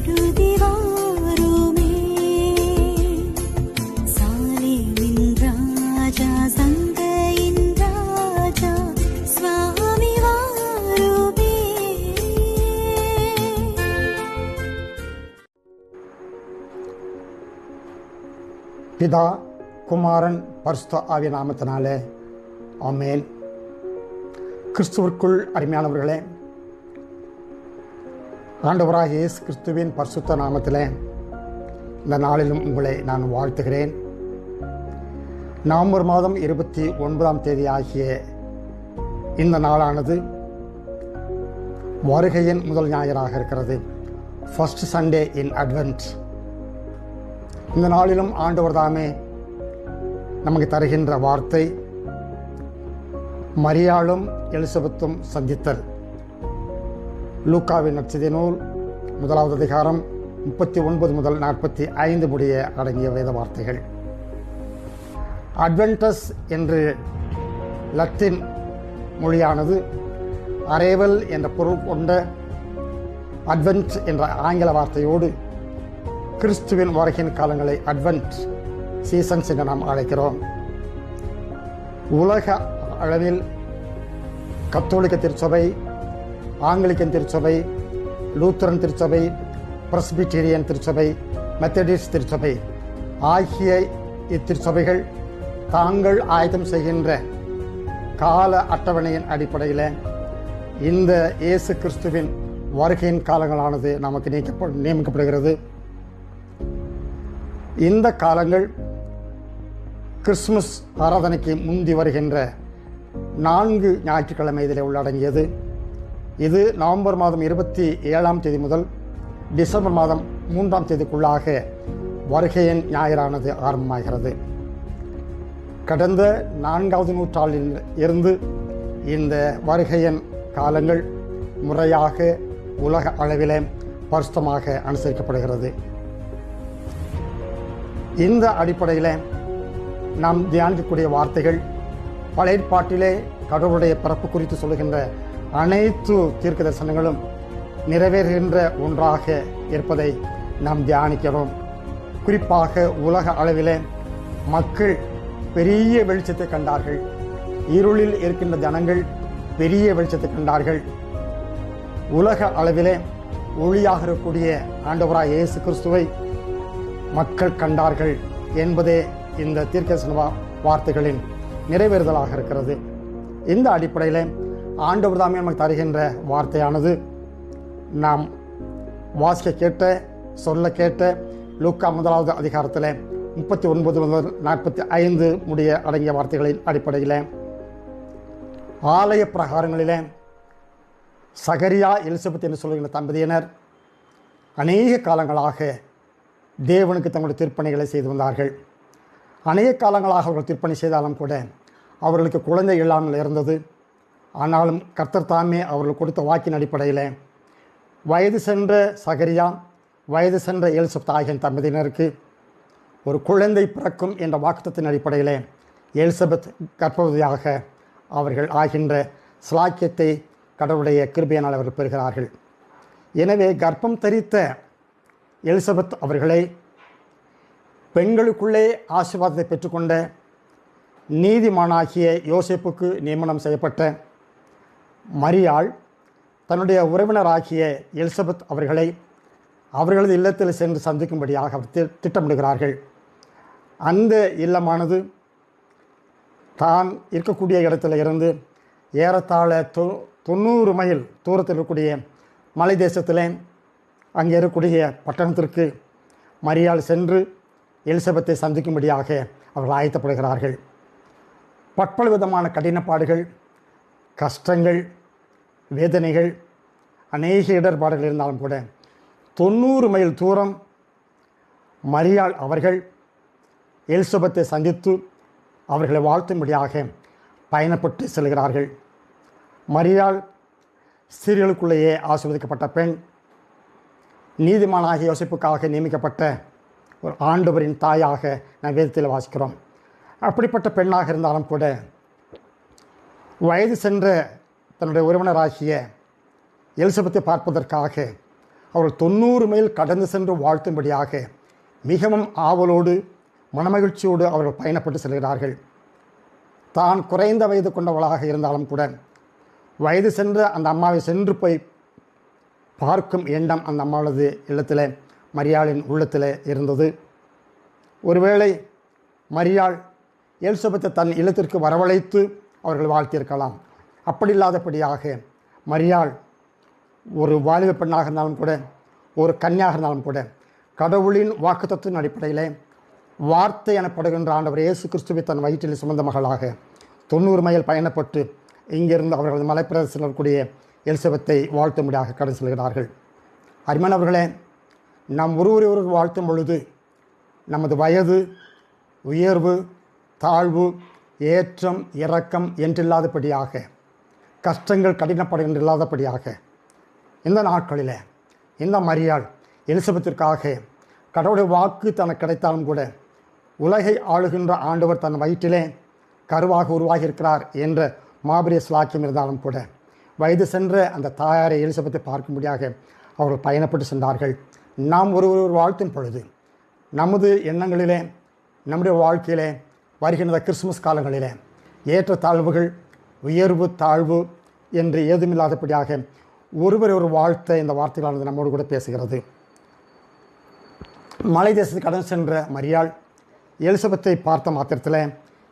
பிதா, குமாரன், பரிசுத்த ஆவிய நாமத்தினாலே ஆமென். கிறிஸ்துவிற்குள் அருமையானவர்களே, ஆண்டவராகிய இயேசு கிறிஸ்துவின் பரிசுத்த நாமத்திலே இந்த நாளிலும் உங்களை நான் வாழ்த்துகிறேன். நவம்பர் மாதம் 29 ஆகிய இந்த நாளானது வருகையின் முதல் ஞாயிறாக இருக்கிறது. ஃபர்ஸ்ட் சண்டே இன் அட்வென்ட். இந்த நாளிலும் ஆண்டவர் தாமே நமக்கு தருகின்ற வார்த்தை மரியாளும் எலிசபெத்தும் சந்தித்தல். லூக்காவின் நற்செய்தி நூல் 1வது அதிகாரம் 39 முதல் 45 முடிய அடங்கிய வேத வார்த்தைகள். அட்வென்டஸ் என்று லத்தீன் மொழியானது அரைவல் என்ற பொருள் கொண்ட அட்வென்ட் என்ற ஆங்கில வார்த்தையோடு கிறிஸ்துவின் வருகையின் காலங்களை அட்வென்ட் சீசன்ஸ் என்று நாம் அழைக்கிறோம். உலக அளவில் கத்தோலிக்க திருச்சபை, ஆங்கிலிக்கன் திருச்சபை, லூத்தரன் திருச்சபை, பிரஸ்பிட்டீரியன் திருச்சபை, மெத்தடிஸ்ட் திருச்சபை ஆகிய இத்திருச்சபைகள் தாங்கள் ஆயத்தம் செய்கின்ற கால அட்டவணையின் அடிப்படையில் இந்த இயேசு கிறிஸ்துவின் வருகையின் காலங்களானது நமக்கு நியமிக்கப்படுகிறது. இந்த காலங்கள் கிறிஸ்துமஸ் ஆராதனைக்கு முந்தி வருகின்ற 4 ஞாயிற்றுக்கிழமை இதில் உள்ளடங்கியது. இது நவம்பர் மாதம் 27 முதல் டிசம்பர் மாதம் 3 வருகையின் ஞாயிறானது ஆரம்பமாகிறது. கடந்த 4வது நூற்றாண்டில் இருந்து இந்த வருகையின் காலங்கள் முறையாக உலக அளவிலே பரிசுத்தமாக அனுசரிக்கப்படுகிறது. இந்த அடிப்படையில் நாம் தியானிக்கக்கூடிய வார்த்தைகள் பழைய ஏற்பாட்டிலே கடவுளுடைய பிறப்பு குறித்து சொல்லுகின்ற அனைத்து தீர்க்க தரிசனங்களும் நிறைவேறுகின்ற ஒன்றாக இருப்பதை நாம் தியானிக்கிறோம். குறிப்பாக உலக அளவிலே மக்கள் பெரிய வெளிச்சத்தை கண்டார்கள். இருளில் இருக்கின்ற ஜனங்கள் பெரிய வெளிச்சத்தை கண்டார்கள். உலக அளவிலே ஒளியாக இருக்கக்கூடிய ஆண்டவராய் இயேசு கிறிஸ்துவை மக்கள் கண்டார்கள் என்பதே இந்த தீர்க்கதரிசன வார்த்தைகளின் நிறைவேறுதலாக இருக்கிறது. இந்த அடிப்படையில் ஆண்டவர் தாமே நமக்கு தருகின்ற வார்த்தையானது நாம் வாசிக்க கேட்ட சொல்ல கேட்ட லூக்கா 1வது அதிகாரத்தில் 39 முதல் 45 முடிய அடங்கிய வார்த்தைகளின் அடிப்படையில் ஆலய பிரகாரங்களில் சகரியா, எலிசபெத் என்று சொல்லுகின்ற தம்பதியினர் அநேக காலங்களாக தேவனுக்கு தங்களுடைய திருப்பணிகளை செய்து வந்தார்கள். அநேக காலங்களாக அவர்கள் திருப்பணி செய்தாலும் கூட அவர்களுக்கு குழந்தை இல்லாமல் இருந்தது. ஆனாலும் கர்த்தர் தாமே அவர்கள் கொடுத்த வாக்கின் அடிப்படையில் வயது சென்ற சகரியா, வயது சென்ற எலிசபெத் ஆகிய தம்பதியினருக்கு ஒரு குழந்தை பிறக்கும் என்ற வாக்குத்தத்தின் அடிப்படையில் எலிசபெத் கர்ப்பவதியாக அவர்கள் ஆகின்ற ஸ்லாக்கியத்தை கடவுளுடைய கிருபையினால் அவர்கள் பெறுகிறார்கள். எனவே கர்ப்பம் தரித்த எலிசபெத் அவர்களை பெண்களுக்குள்ளே ஆசீர்வாதத்தை பெற்றுக்கொண்ட நீதிமானாகிய யோசேப்புக்கு நியமனம் செய்யப்பட்ட மரியாள் தன்னுடைய உறவினராகிய எலிசபெத் அவர்களை அவர்களது இல்லத்தில் சென்று சந்திக்கும்படியாக அவர் திட்டமிடுகிறார்கள். அந்த இல்லமானது தான் இருக்கக்கூடிய இடத்துல இருந்து ஏறத்தாழ 90 மைல் தூரத்தில் இருக்கக்கூடிய மலை தேசத்தில் அங்கே இருக்கக்கூடிய பட்டணத்திற்கு மரியாள் சென்று எலிசபெத்தை சந்திக்கும்படியாக அவர்கள் ஆயத்தப்படுகிறார்கள். பற்பல விதமான கடினப்பாடுகள், கஷ்டங்கள், வேதனைகள், அநேக இடர்பாடுகள் இருந்தாலும் கூட 90 மைல் தூரம் மரியாள் அவர்கள் எலிசபெத்தை சந்தித்து அவர்களை வாழ்த்தும்படியாக பயணப்பட்டு செல்கிறார்கள். மரியாள் ஸ்திரீகளுக்குள்ளேயே ஆசீர்வதிக்கப்பட்ட பெண், நீதிமானாகிய யோசேப்புக்காக நியமிக்கப்பட்ட ஒரு ஆண்டவரின் தாயாக நாம் வேதத்தில் வாசிக்கிறோம். அப்படிப்பட்ட பெண்ணாக இருந்தாலும் கூட வயது சென்ற தன்னுடைய உறவினராகிய எலிசபெத்தை பார்ப்பதற்காக அவர்கள் 90 மைல் கடந்து சென்று வாழ்த்தும்படியாக மிகவும் ஆவலோடு மனமகிழ்ச்சியோடு அவர்கள் பயணப்பட்டு செல்கிறார்கள். தான் குறைந்த வயது கொண்டவளாக இருந்தாலும் கூட வயது சென்ற அந்த அம்மாவை சென்று போய் பார்க்கும் எண்ணம் அந்த அம்மாவளது இல்லத்தில், மரியாளின் உள்ளத்தில் இருந்தது. ஒருவேளை மரியாள் எலிசபெத்தை தன் இல்லத்திற்கு வரவழைத்து அவர்கள் வாழ்த்தியிருக்கலாம். அப்படி இல்லாதபடியாக மரியாள் ஒரு வாலிப பெண்ணாக இருந்தாலும் கூட, ஒரு கன்னியாக இருந்தாலும் கூட, கடவுளின் வாக்குத்தத்தின் அடிப்படையில் வார்த்தை எனப்படுகின்ற ஆண்டவர் இயேசு கிறிஸ்துவை தன் வயிற்றில் சுமந்த மகளாக 90 மைல் பயணப்பட்டு இங்கிருந்து அவர்களது மலைப்பிரதேசத்தில் இருக்கக்கூடிய எலிசபெத்தை வாழ்த்தும்படியாக கடந்து செல்கிறார்கள். அருமையானவர்களே, நாம் ஒருவர் வாழ்த்தும் பொழுது நமது வயது, உயர்வு, தாழ்வு, ஏற்றம், இறக்கம் என்றில்லாதபடியாக, கஷ்டங்கள் கடினப்படுகின்றில்லாதபடியாக இந்த நாட்களில் இந்த மரியாள் எலிசபெத்திற்காக கடவுளுடைய வாக்கு தனக்கு கிடைத்தாலும் கூட உலகை ஆளுகின்ற ஆண்டவர் தன் வயிற்றிலே கருவாக உருவாகியிருக்கிறார் என்ற மாபெரிய ஸ்லாக்கியம் இருந்தாலும் கூட வயது சென்ற அந்த தாயாரை எலிசபெத்தை பார்க்கும்படியாக அவர்கள் பயணப்பட்டு சென்றார்கள். நாம் ஒருவர் வாழ்த்தும் பொழுது நமது எண்ணங்களிலே, நம்முடைய வாழ்க்கையிலே வருகின்ற கிறிஸ்துமஸ் காலங்களிலே ஏற்ற தாழ்வுகள், உயர்வு, தாழ்வு என்று ஏதுமில்லாதபடியாக ஒருவர் ஒரு வாழ்த்த இந்த வார்த்தைகளானது நம்மோடு கூட பேசுகிறது. மலை தேசத்துக்கு கடந்து சென்ற மரியாள் எலிசபெத்தை பார்த்த மாத்திரத்தில்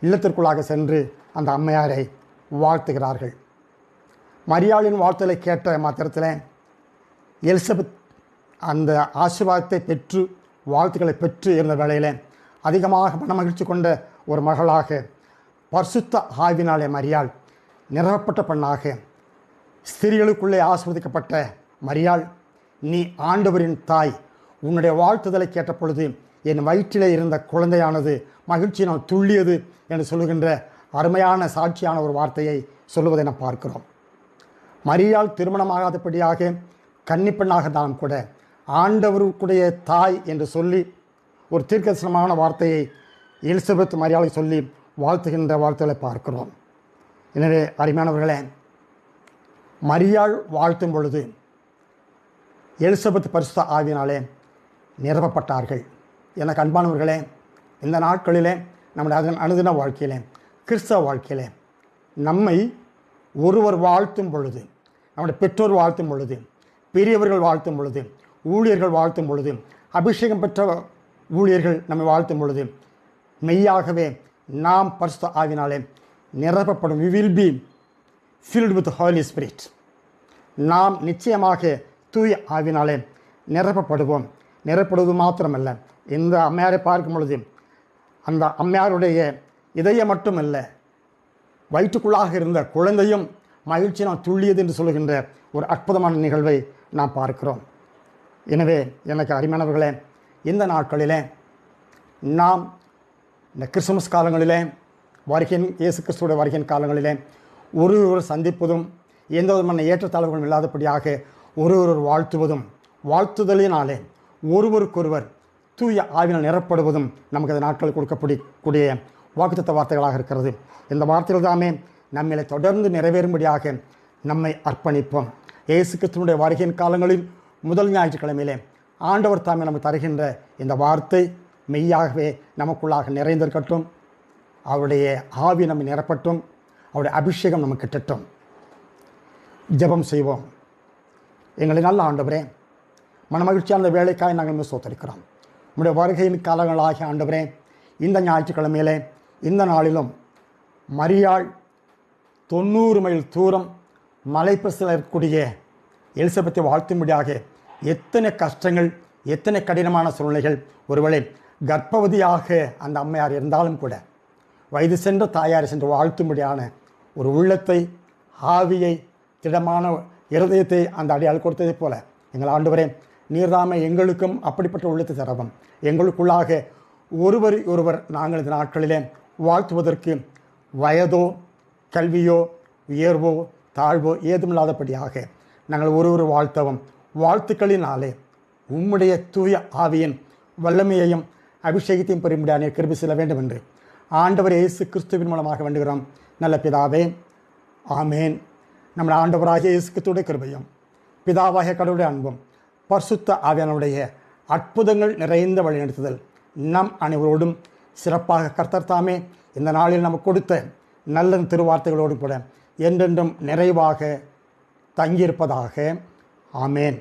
இல்லத்திற்குள்ளாக சென்று அந்த அம்மையாரை வாழ்த்துகிறார்கள். மரியாளின் வாழ்த்தலை கேட்ட மாத்திரத்தில் எலிசபெத் அந்த ஆசீர்வாதத்தை பெற்று, வாழ்த்துக்களை பெற்று இருந்த வேளையில் அதிகமாக மனமகிழ்ச்சி கொண்ட ஒரு மகளாக, பரிசுத்த ஆவினாலே மரியாள் நிரப்பப்பட்ட பெண்ணாக, ஸ்திரீகளுக்குள்ளே ஆசீர்வதிக்கப்பட்ட மரியாள், நீ ஆண்டவரின் தாய், உன்னுடைய வாழ்த்துதலை கேட்ட பொழுது என் வயிற்றிலே இருந்த குழந்தையானது மகிழ்ச்சியினால் துள்ளியது என்று சொல்லுகின்ற அருமையான சாட்சியான ஒரு வார்த்தையை சொல்லுவதை நாம் பார்க்கிறோம். மரியாள் திருமணமாகாதபடியாக கன்னிப்பெண்ணாக இருந்தாலும் கூட ஆண்டவருக்குடைய தாய் என்று சொல்லி ஒரு தீர்க்கதரிசனமான வார்த்தையை எலிசபெத் மரியாளை சொல்லி வாழ்த்துகின்ற வாழ்த்துக்களை பார்க்கிறோம். எனவே அருமையானவர்களே, மரியாள் வாழ்த்தும் பொழுது எலிசபெத் பரிசுத்த ஆவியினாலே நிரப்பப்பட்டார்கள். எனக்கு அன்பானவர்களே, இந்த நாட்களிலே நம்முடைய அனுதின வாழ்க்கையிலே, கிறிஸ்தவ வாழ்க்கையிலே நம்மை ஒருவர் வாழ்த்தும் பொழுது, நம்முடைய பெற்றோர் வாழ்த்தும் பொழுது, பெரியவர்கள் வாழ்த்தும் பொழுது, ஊழியர்கள் வாழ்த்தும் பொழுது, அபிஷேகம் பெற்ற ஊழியர்கள் நம்மை வாழ்த்தும் பொழுது மெய்யாகவே நாம் பரிசுத்த ஆவினாலே நிரப்பப்படும். we will be filled with the Holy Spirit. நாம் நிச்சயமாக தூய ஆவினாலே நிரப்பப்படுவோம். நிரப்படுவது மாத்திரமல்ல, இந்த அம்மையாரை பார்க்கும் பொழுது அந்த அம்மையாருடைய இதயம் மட்டுமல்ல, வயிற்றுக்குள்ளாக இருந்த குழந்தையும் மகிழ்ச்சி நாம் துள்ளியது என்று சொல்லுகின்ற ஒரு அற்புதமான நிகழ்வை நாம் பார்க்கிறோம். எனவே எனக்கு அருமையானவர்களே, இந்த நாட்களிலே நாம் இந்த கிறிஸ்துமஸ் காலங்களிலே, வருகையின் இயேசு கிறிஸ்துவோட வருகையின் காலங்களிலே ஒருவர் சந்திப்பதும், எந்த விதமான ஏற்றத்தாழ்வுகளும் இல்லாதபடியாக ஒருவர் வாழ்த்துவதும், வாழ்த்துதலினாலே ஒருவருக்கொருவர் தூய ஆவினால் நிரப்படுவதும் நமக்கு அந்த நாட்களில் கொடுக்கக்கூடிய வாக்குத்தத்த வார்த்தைகளாக இருக்கிறது. இந்த வார்த்தைகள் தாமே நம்மளை தொடர்ந்து நிறைவேறும்படியாக நம்மை அர்ப்பணிப்போம். இயேசு கிறிஸ்துவனுடைய வருகையின் காலங்களில் முதல் ஞாயிற்றுக்கிழமையிலே ஆண்டவர் தாமே நமக்கு தருகின்ற இந்த வார்த்தை மெய்யாகவே நமக்குள்ளாக நிறைந்திருக்கட்டும். அவருடைய ஆவி நம்மை நிரப்பட்டும். அவருடைய அபிஷேகம் நமக்கு கிட்டட்டும். ஜெபம் செய்வோம். எங்களை நல்ல ஆண்டவரே, மனமகிழ்ச்சியான அந்த வேலைக்காக நாங்கள் சோத்தரிக்கிறோம். நம்முடைய வருகையின் காலங்களாகிய ஆண்டவரே, இந்த ஞாயிற்றுக்கிழமையிலே, இந்த நாளிலும் மரியாள் 90 மைல் தூரம் மலைப்பிரசில் இருக்கக்கூடிய எலிசபெத்தை வாழ்த்தும்படியாக எத்தனை கஷ்டங்கள், எத்தனை கடினமான சூழ்நிலைகள், ஒருவேளை கர்ப்பவதியாக அந்த அம்மையார் இருந்தாலும் கூட வயது சென்ற தாயாரை சென்று வாழ்த்தும்படியான ஒரு உள்ளத்தை, ஆவியை, திடமான இருதயத்தை அந்த அடியால் கொடுத்ததை போல எங்கள் ஆண்டவரே, நீர்தாமே எங்களுக்கும் அப்படிப்பட்ட உள்ளத்தை தரவும். எங்களுக்குள்ளாக ஒருவர் நாங்கள் இந்த நாட்களிலே வாழ்த்துவதற்கு வயதோ, கல்வியோ, உயர்வோ, தாழ்வோ ஏதுமில்லாதபடியாக நாங்கள் ஒருவர் வாழ்த்தவும். வாழ்த்துக்களினாலே உம்முடைய தூய ஆவியின் வல்லமையையும் அபிஷேகத்தையும் பெறும்படியான கிருபை செய்ய வேண்டும் என்று ஆண்டவர் இயேசு கிறிஸ்துவின் மூலமாக வேண்டுகிறோம். நல்ல பிதாவே, ஆமேன். நம்முடைய ஆண்டவராகிய இயேசு கிறிஸ்துவுடைய கிருபையும் பிதாவாகிய கடவுளுடைய அன்பும் பரிசுத்த ஆவியானுடைய அற்புதங்கள் நிறைந்த வழிநடத்துதல் நம் அனைவரோடும் சிறப்பாக கர்த்தர் தாமே இந்த நாளில் நமக்கு கொடுத்த நல்ல திருவார்த்தைகளோடு கூட என்றென்றும் நிறைவாக தங்கியிருப்பதாக. ஆமேன்.